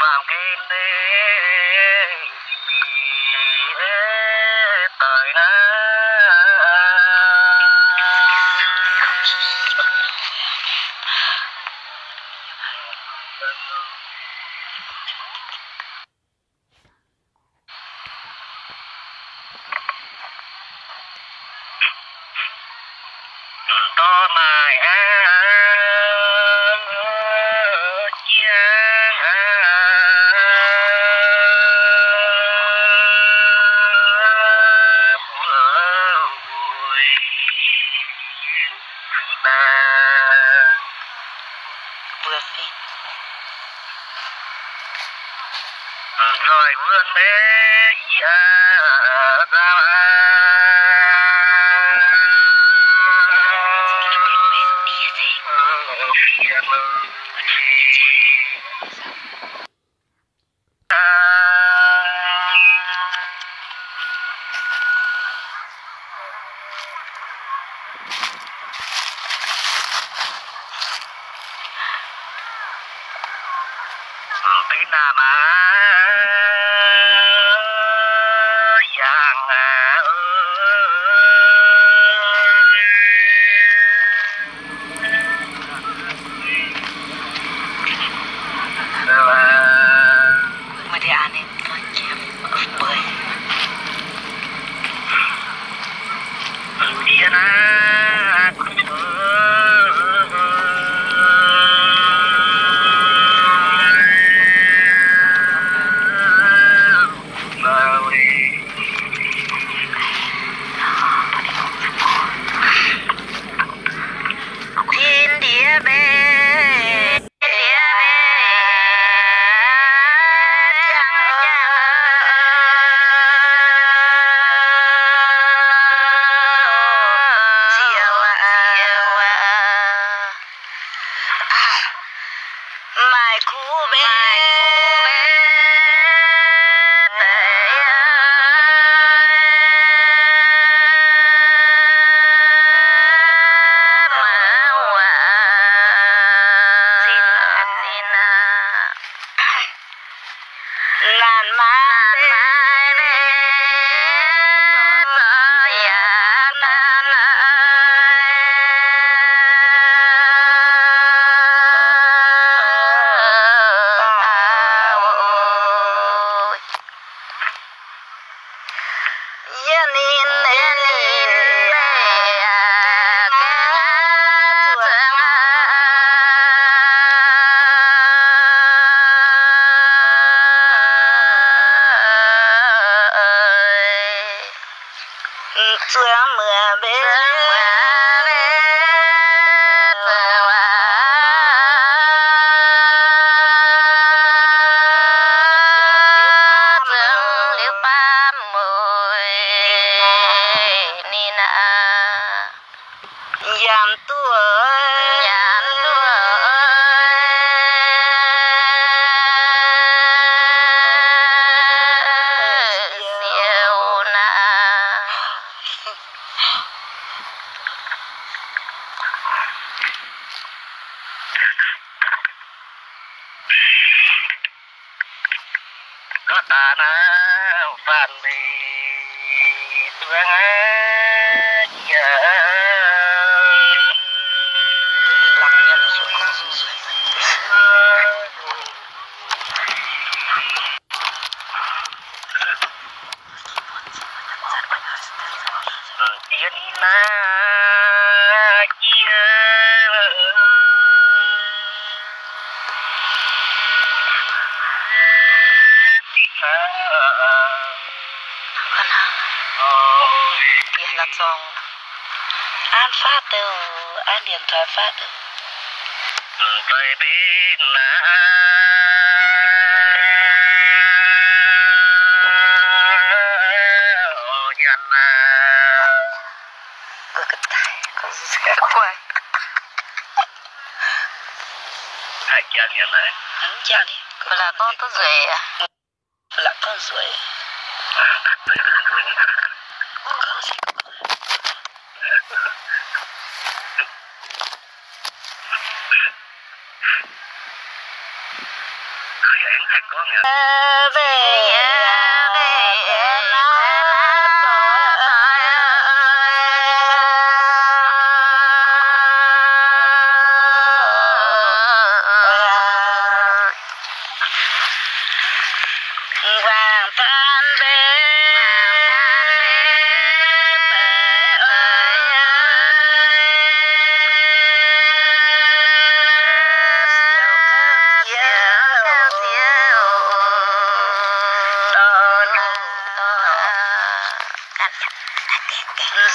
phàm cái đời na to mai rồi vươn mê ra bên Nam giang mà đi ăn nên nó chém bơi Tien mai cú bé ngàn mai sương mưa bên nhàn tuổi siêu na có ta na phàn bì tương Tien na chia kia là xong an phát từ an điện thoại phát từ trời bên na Ôi cái tay con sẽ quay Hai chân như này. cha đi là con tôi rể à là con rể con sẽ Khởi ảnh hay có nghe. vàng tan về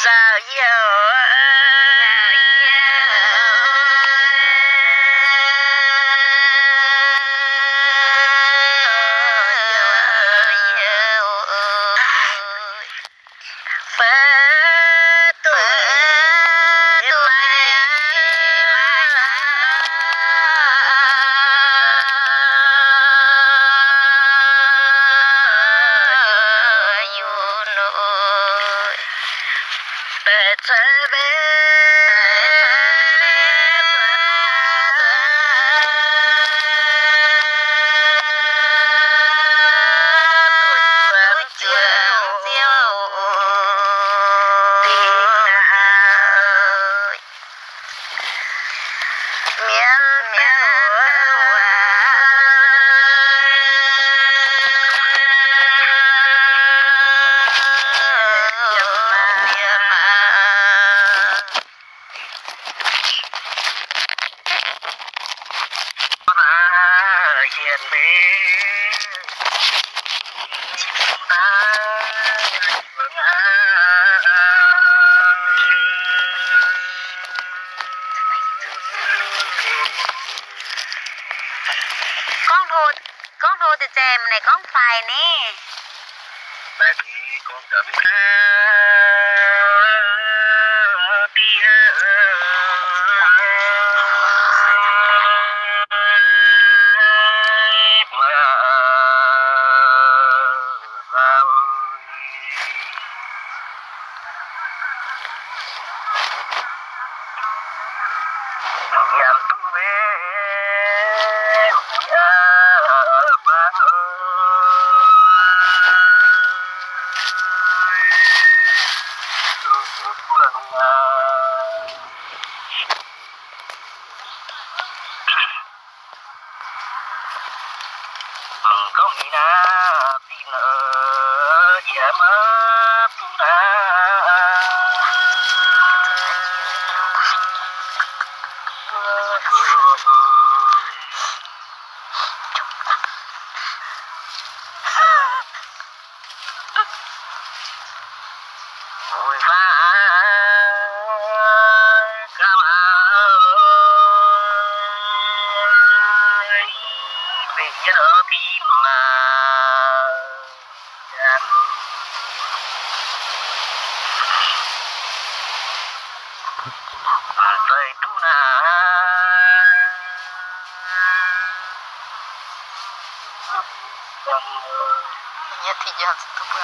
giờ yêu Hiền bế ta con thô từ chèm này con phải nè tại vì con cần đi có nghĩ na tin ở nhà mất na ôi pha cam ơi về nhớ ở tim mà tới tu na nhớ thì giờ tôi bữa